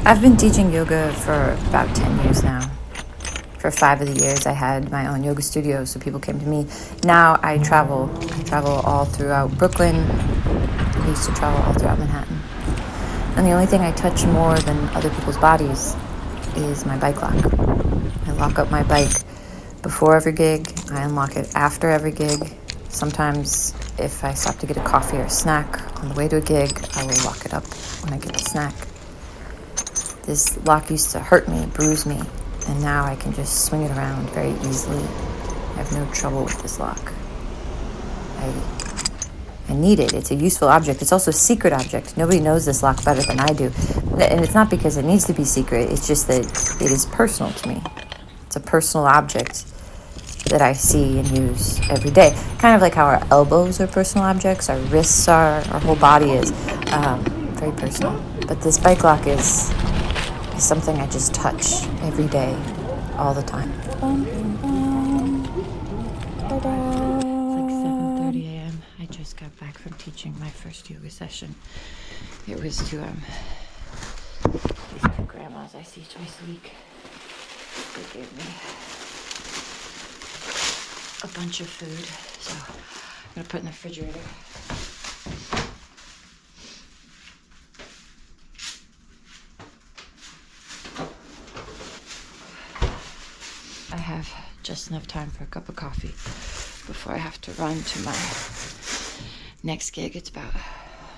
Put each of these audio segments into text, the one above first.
I've been teaching yoga for about 10 years now. For 5 of the years, I had my own yoga studio, so people came to me. Now I travel all throughout Brooklyn. I used to travel all throughout Manhattan. And the only thing I touch more than other people's bodies is my bike lock. I lock up my bike before every gig. I unlock it after every gig. Sometimes if I stop to get a coffee or a snack on the way to a gig, I will lock it up when I get the snack. This lock used to hurt me, bruise me, and now I can just swing it around very easily. I have no trouble with this lock. I need it. It's a useful object. It's also a secret object. Nobody knows this lock better than I do. And it's not because it needs to be secret. It's just that it is personal to me. It's a personal object that I see and use every day. Kind of like how our elbows are personal objects, our wrists are, our whole body is very personal. But this bike lock is something I just touch every day, all the time. It's like 7:30 a.m. I just got back from teaching my first yoga session. It was to these two grandmas I see twice a week. They gave me a bunch of food, so I'm gonna put it in the refrigerator. I have just enough time for a cup of coffee before I have to run to my next gig. It's about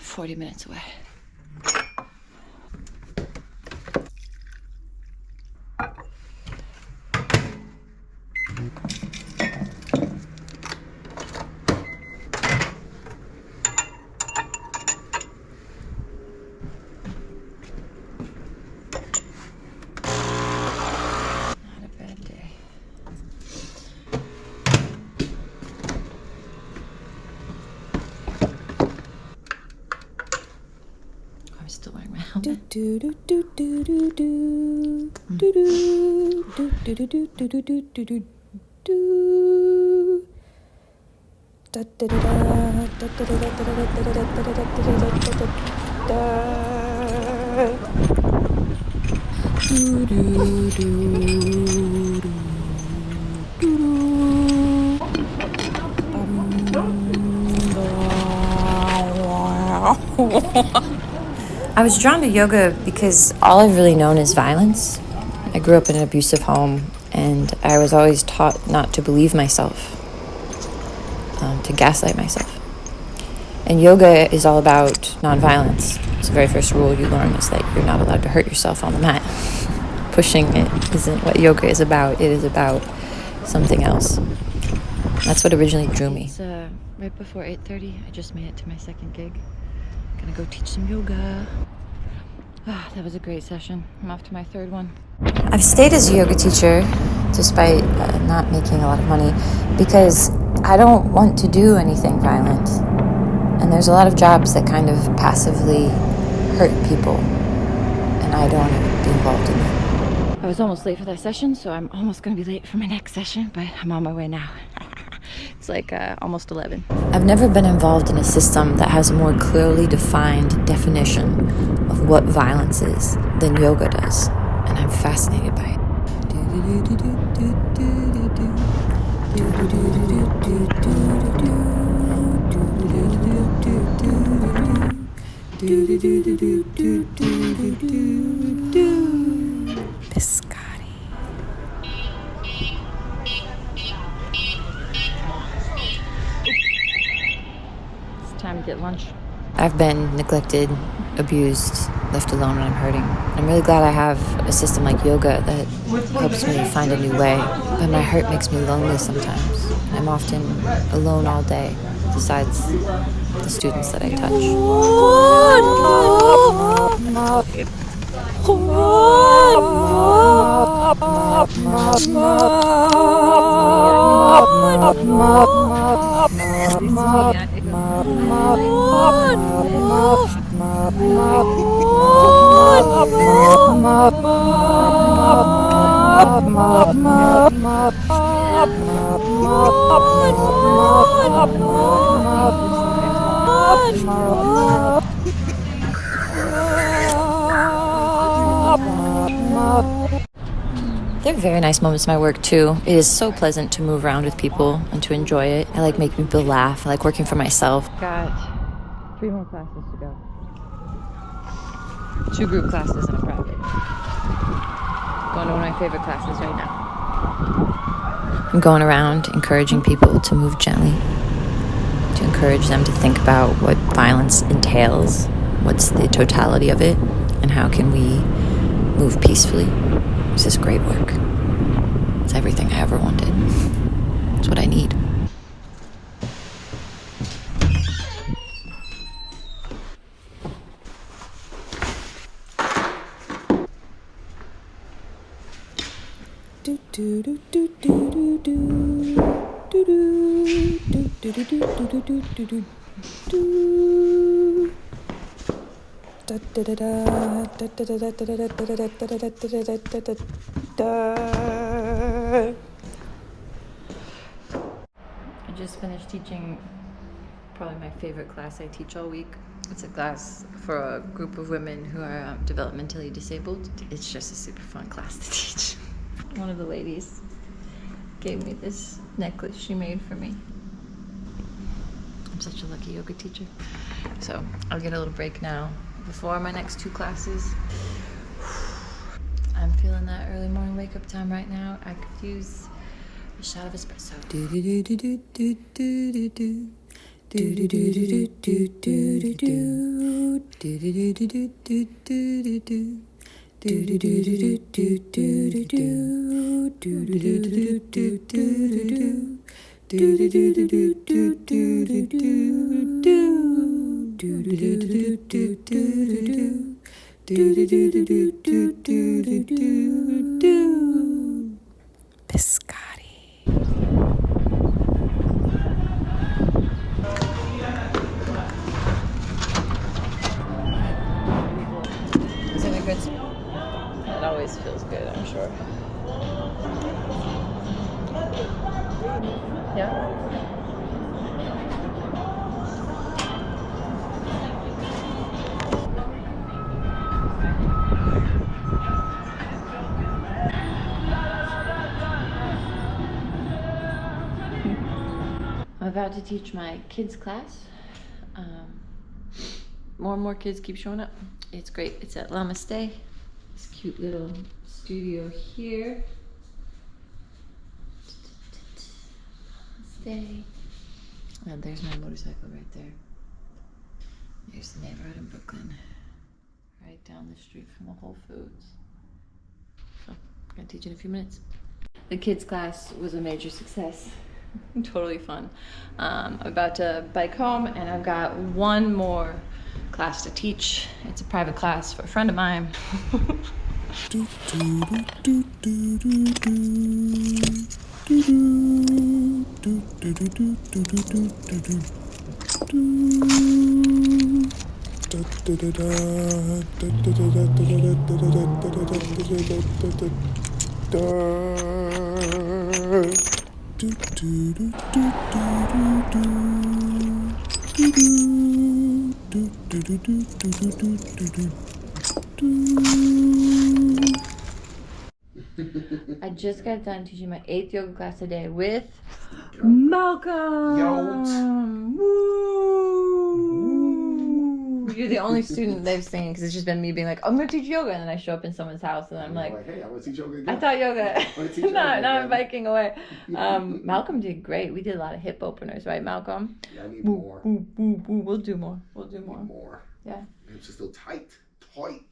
40 minutes away. I'm still wearing my helmet. I was drawn to yoga because all I've really known is violence. I grew up in an abusive home, and I was always taught not to believe myself, to gaslight myself. And yoga is all about nonviolence. It's the very first rule you learn is that you're not allowed to hurt yourself on the mat. Pushing it isn't what yoga is about. It is about something else. That's what originally drew me. It's right before 8:30. I just made it to my second gig. Gonna go teach some yoga. That was a great session. I'm off to my third one. I've stayed as a yoga teacher despite not making a lot of money because I don't want to do anything violent. And there's a lot of jobs that kind of passively hurt people, and I don't want to be involved in that. I was almost late for that session, so I'm almost going to be late for my next session, but I'm on my way now. It's like almost 11. I've never been involved in a system that has a more clearly defined definition of what violence is than yoga does, and I'm fascinated by it. Time to get lunch. I've been neglected, abused, left alone when I'm hurting. I'm really glad I have a system like yoga that helps me find a new way. But my hurt makes me lonely sometimes. I'm often alone all day, besides the students that I touch. There are very nice moments in my work too. It is so pleasant to move around with people and to enjoy it. I like making people laugh. I like working for myself. Got 3 more classes to go. 2 group classes and a private. Going to one of my favorite classes right now. I'm going around encouraging people to move gently, to encourage them to think about what violence entails, what's the totality of it, and how can we move peacefully. This is great work. It's everything I ever wanted. It's what I need. I just finished teaching probably my favorite class I teach all week. It's a class for a group of women who are developmentally disabled. It's just a super fun class to teach. One of the ladies gave me this necklace she made for me. I'm such a lucky yoga teacher. So I'll get a little break now before my next 2 classes. I'm feeling that early morning wake up time right now. I could use a shot of espresso. Biscotti. Is it a good smell? It always feels good, I'm sure. Yeah. I'm about to teach my kids class. More and more kids keep showing up. It's great. It's at Namaste. This cute little studio here. Namaste. And there's my motorcycle right there. There's the neighborhood in Brooklyn. Right down the street from the Whole Foods. So, I'm gonna teach in a few minutes. The kids class was a major success. Totally fun. I'm about to bike home and I've got one more class to teach. It's a private class for a friend of mine. I just got done teaching my 8th yoga class today with Malcolm. Woo! You're the only student they've seen because it's just been me being like, I'm gonna teach yoga, and then I show up in someone's house and I'm like, hey, I want to teach yoga again. I taught yoga. Now I'm biking away. Malcolm did great. We did a lot of hip openers, right, Malcolm? Yeah, I need more. We'll do more. More. Yeah. It's just still tight.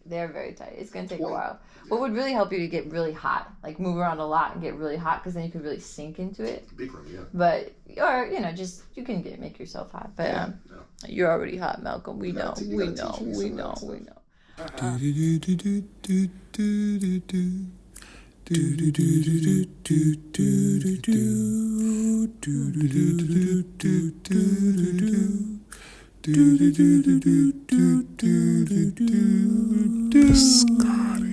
They're very tight. It's gonna take a while. What would really help you to get really hot, like move around a lot and get really hot, because then you could really sink into it. Big room, yeah. But or just you can make yourself hot. But you're already hot, Malcolm. We know. Biscotti.